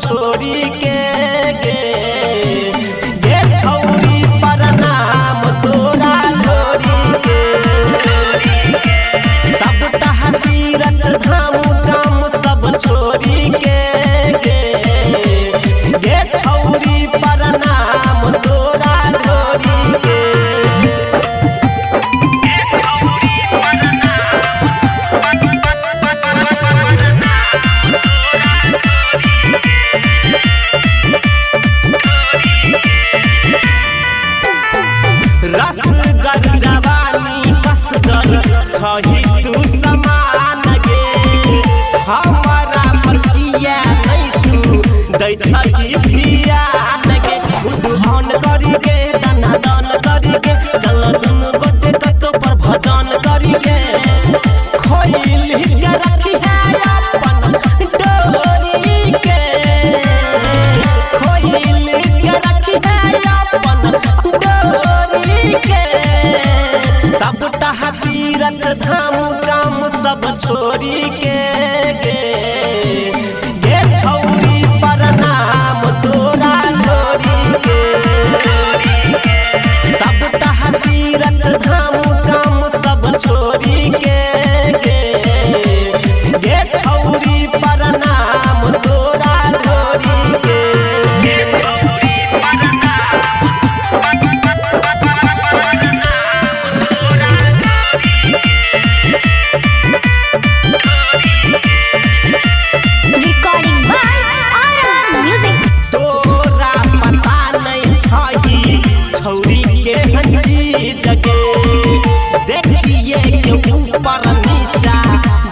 छोड़ी के गे छौरी प्रणाम तोरा ढोरी के सब तीरथ धाम काम सब छोड़ी के गे छौरी प्रणाम तोरा ढोरी के रसगर जवानी कसगर छही तू समान गे हमारा पर किया नहीं तू दै छही भियान गे उद्धान करी के दाना दान करी के चल दुनु गोटे कतो पर भजन करी के खोइल के रखी है अपन डोरी के खोइल के रखी है अपन डोरी के सब तीरथ धाम काम सब छोड़ी के गे छौरी प्रणाम तोरा ढोरी के सब तीरथ धाम काम सब छोड़ी के गे छौरी प्रणाम तोरा ढोरी के Recording by RM Music. तोरा पता नहीं छही छौरी के हंजी जगे देखिए के ऊपर नीचा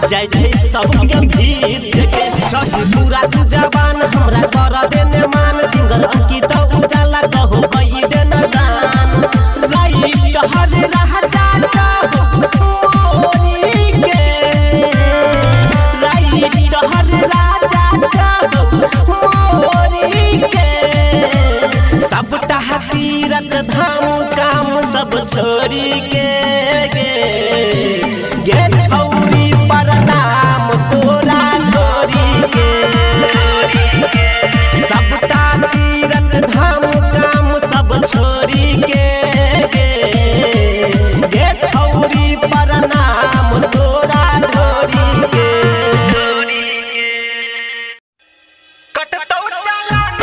जाय छै सबके भीत जगे छही पूरा तू जवान हमरा कर देने मान सिंगल अंकित उजाला कहो कई देना दान राई हर रह जाता मोरी के राई हर राजा मोरी के सब तीरथ धाम काम सब छोड़ी के गे छौरी प्रणाम तोरा ढोरी के सब तीरथ धाम काम सब छोड़ी के गे छौरी प्रणाम तोरा ढोरी के कटतौ चालान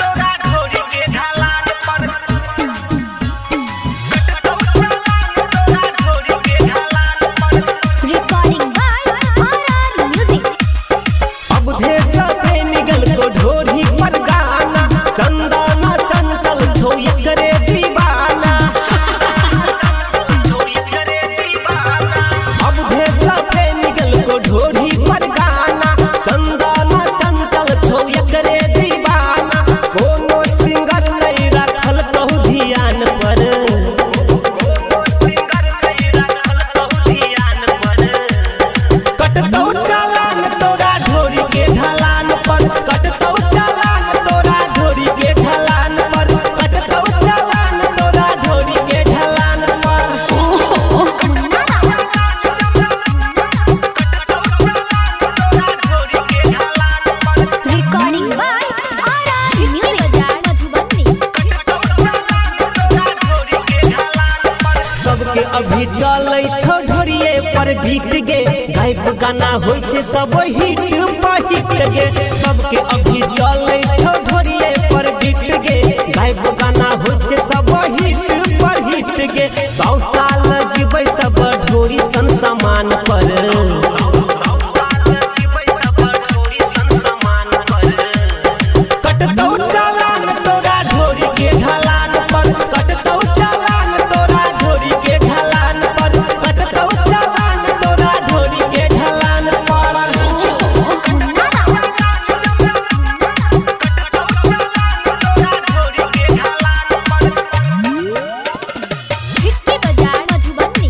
तोरा ढोरी के ढलान पर कटतौ चालान तोरा ढोरी के ढलान पर Recording by RM Music. अब देश प्रेमी गल को ढोरी पर गाना चंदन चंचल छो एकरे दीवाना अब देश प्रेमी गल को ढोरी पर गाना चंदन चंचल छो एकरे दीवाना कोनो सिंगर नहीं रखल कहू ध्यान पर कटतौ चालान तोरा ढोरी के ढलान पर कटतौ चालान तोरा ढोरी के ढलान पर कटतौ चालान तोरा ढोरी के ढलान पर Recording by RM Music. Madhubani. सबके अभी चलै छौ ढोरिए पर भीट गे गायब गाना होइ छै सब हिट पहिट गे सबके अभी चलै छौ ढोरिए पर भीट गे गायब गाना होइ छै सब हिट पहिट गे 100 साल जीबै सब ढोरी सन समान पर कटतौ चालान तोरा ढोरी के ढलान पर कटतौ चालान तोरा ढोरी के ढलान पर कटतौ चालान तोरा ढोरी के ढलान पर Vicky Bazaar, मधुबनी.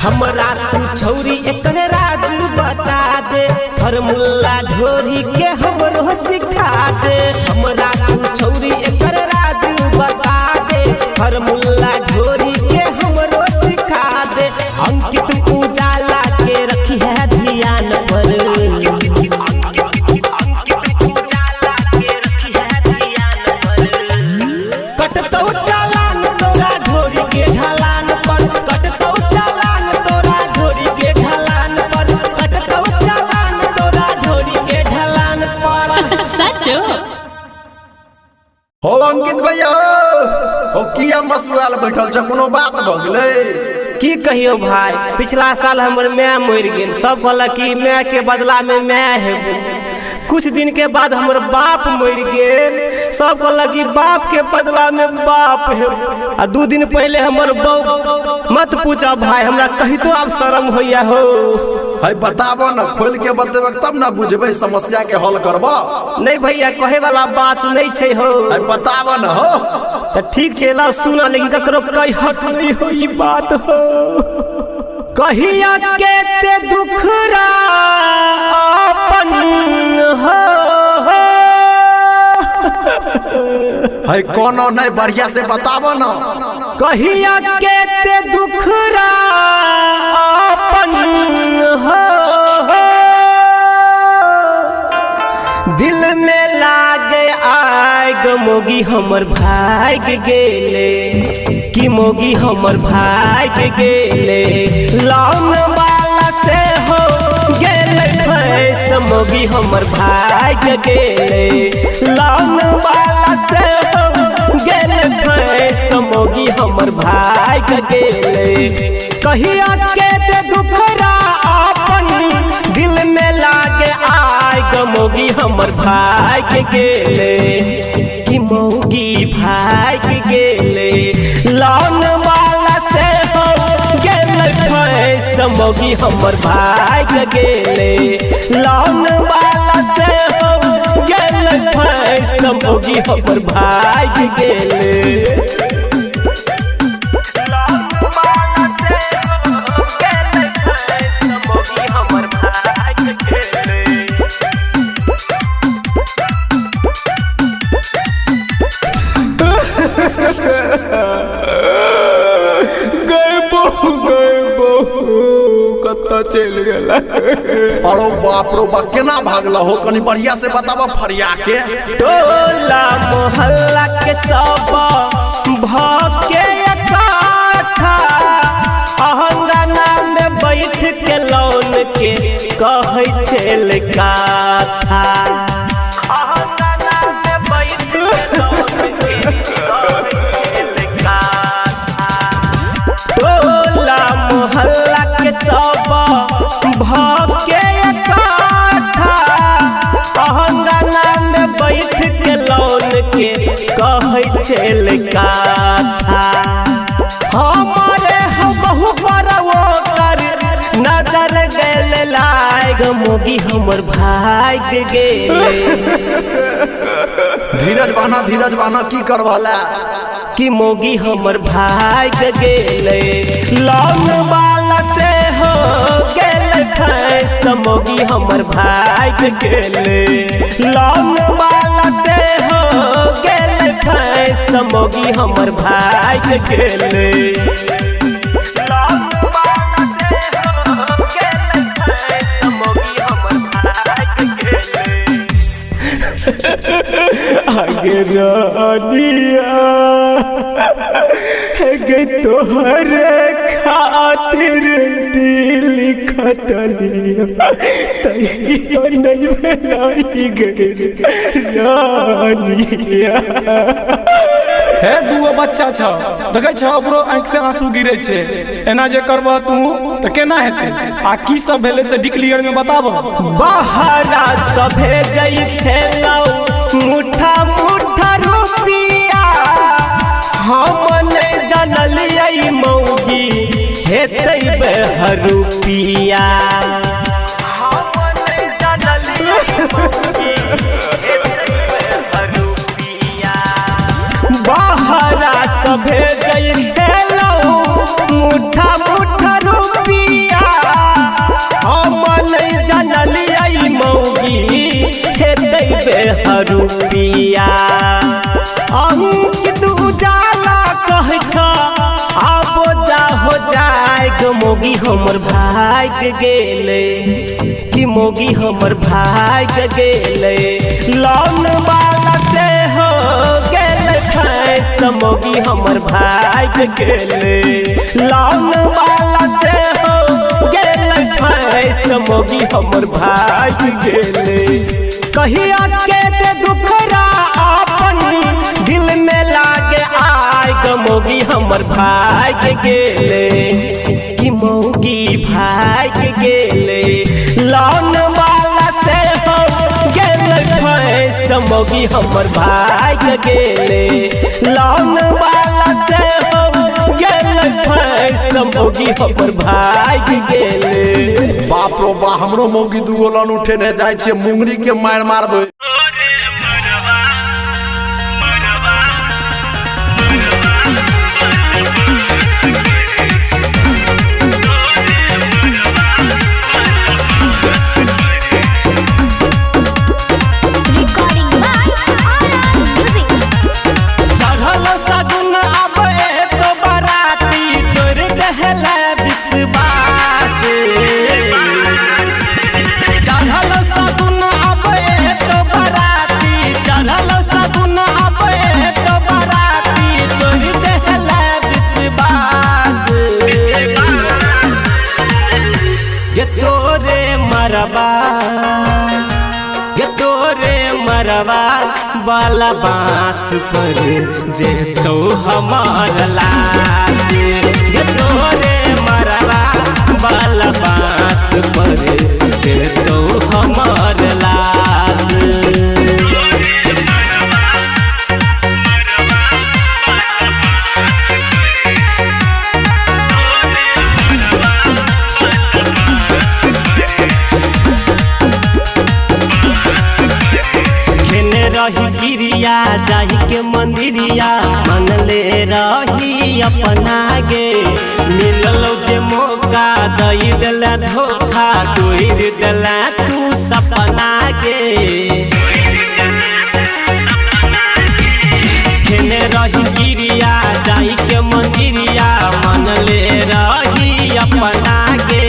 हमरा तू छौरी एकर राज बता दे फॉर्मूला ढोरी के हमरो सिखा दे हमरा तू छौरी एकर राज बता दे फॉर्मूला ढोरी के हमरो सिखा दे अंकित उजाला के कटतौ चालान तोरा ढोरी के ढलान पर कटतौ चालान तोरा ढोरी के ढलान पर कटतौ चालान तोरा ढोरी के ढलान पर सचो हो अंकित भैया हो किया मसुआल बैठल छ कोनो बात भ गेलै की कहियो भाई पिछला साल हमर माय मर गेल सब कहलक कि माय के बदला में माय हेबो कुछ दिन के बाद हमर बाप मर गेल सब कहलक कि बाप के बदला में बाप हेबो आ 2 दिन पहले हमर बहू मत पूछा भाई हमरा कहितो अब शर्म होइया हो है बताबो न खोल के बतेबे तब न बुझबै समस्या के हल करबो नहीं भैया कहे वाला बात नहीं छै हो है बताबो न हो तो ठीक छै ला सुना लेकिन ककरो कहत नहीं हो ई बात हो कहिया के ते दुखरा अपन हो है कोनो नहीं बढ़िया से बताबो न कहिया के ते दुखरा अपन हो दिल में लागे आग मोगी हमर भाग गेले कि मोगी हमर भाग गेले लौन वाला से हो गेले फैस मोगी हमर भाग गेले लौन वाला से हो गेले फैस मोगी हमर भाग गेले कहिया के ते दुखरा अपन दिल में लागे आग मोगी हमर भाग गेले कि मोगी भाग गेले लौन वाला से हो गेले फैस मोगी हमर भाग गेले लौन वाला से हो गेले फैस मोगी हमर भाग गेले चल गला अरो बाप रो बा केना भागला हो कनी बढ़िया से बताबो फरिया के टोला मोहल्ला के सब भके इकट्ठा अहंगाना में बैठ के लौन के कहै छल काथा अहंगाना में बैठ के लौन के कहै छल काथा टोला मोहल्ला के सब भके इकट्ठा अहंगाना में बैठ के लौन के कहै छल काथा हमारे बहु परवो कर नजर गेल लाग मोगी हमर भाग गेले धीरज बाना की करवाला कि मोगी हमर भाग गेले लौन वाला से हो गेले फैस मोगी हमर भाग गेले लौन वाला से हो गेले फैस मोगी हमर भाग गेले आगे रानिया गे तोहरे खातिर दिल खटलिया तैयो नहीं भेलाई गे रानिया हे दूगो बच्चा छ देखे छ ओकरो आंख से आंसू गिरे छे एना जे करबह तू त केना हेतै आ की सब भेले से डिक्लियर में बताबो बहरा सभे गई छेलौ मुठा मुठा रुपिया हम नहीं जानलियै मौगी हेतै बेहरुपिया हम नहीं जानलियै मौगी हेतै बेहरुपिया बहरा सभे गई छेलौ मुठा मुठा रुपिया हम नहीं जानलियै मौगी हेतै बेहरुपिया अंकित उजाला कहै छ आबो जा हो जाए गो मोगी हमर भाग गेले कि मोगी हमर भाग गेले लौन वाला से हो गेले फैस समोगी हमर भाई गेले लौन वाला से हो गेले फैस समोगी हमर भाई गेले कहिया के ते दुखरा अपन दिल में लागे आय गमोगी हमर भाई गेले कि मौगी भाई गेले लौन वाला से हो गेले फैस समोगी हमर भाई गेले लौन वाला से हो गेले फैस समोगी हमर भाई गेले बाप रो बा हमरो मौगी दुगो लन उठेने जाय छियै मुंगरी के मार मारबै Recording by Aura Music. चढ़ल सगुन आबे तो बराती तोर दहला विश्वास चढ़ल सगुन आबे तो बराती चढ़ल सगुन आबे तो बराती तोर दहला विश्वास गे तोरे मरबा गे तोरे मरबा वाला बांस पर जे तो हमार लाश गे तोरे मरबा वाला बांस पर जे तो हमार लाश खेने रही गिरिया जाही के मंदिरिया मनले रही अपना गे मिललो जे मौका दई देला धोखा तोड़ देला तू सपना गे खेने रही गिरिया जाही के मंदिरिया मनले रही अपना गे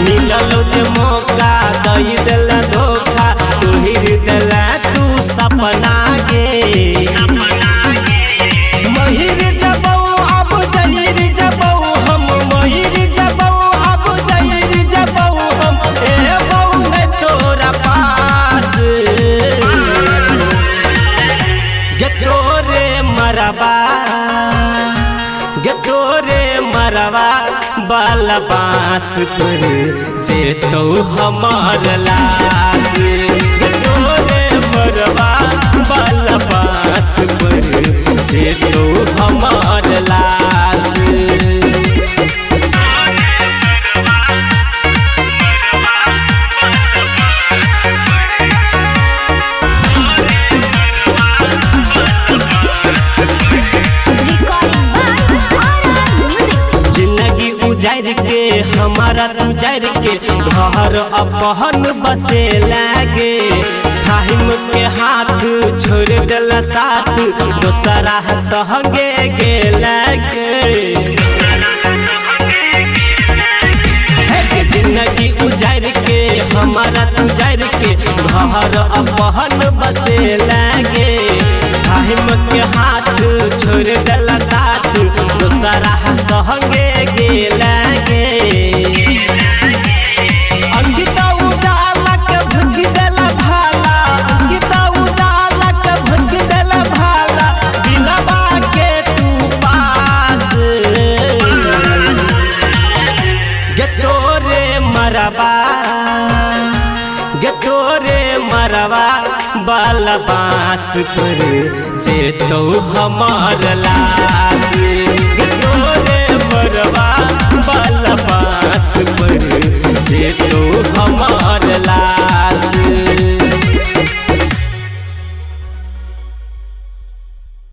मिललो जे मौका दई देला धोखा तोड़ देला तू सपना गे महिर जबौ अब जहिर जबौ हम महिर जबौ अब जहिर जबौ हम ए बौ ने तोरा पास गे तोरे मरबा गे तोरे मरबा बाला बांस पर जे तो हमार लाश गे तोरे मरबा बाला बांस पर जे तो हमार लाश Recording by Aura Music. जिंदगी उजाड़ के हमारा तुजार के घर अपहन बसे लागे थाहिम के हाथ छोड़ देला साथ दोसरा सहगे गे लागे जिंदगी उजाड़ के हमारा तुजार के घर अपहन बसे लागे थाहिम के हाथ छोड़ देला साथ दोसरा सहगे गे लागे अंकिता उजाला के भुज देला भाला अंकिता उजाला के भुज देला भाला दिलवा के तू पास गे तोरे मरबा गे तोरे मरबा बाला बांस पर जे तो हमार लाश गे तोरे मरबा बाला बांस पर जे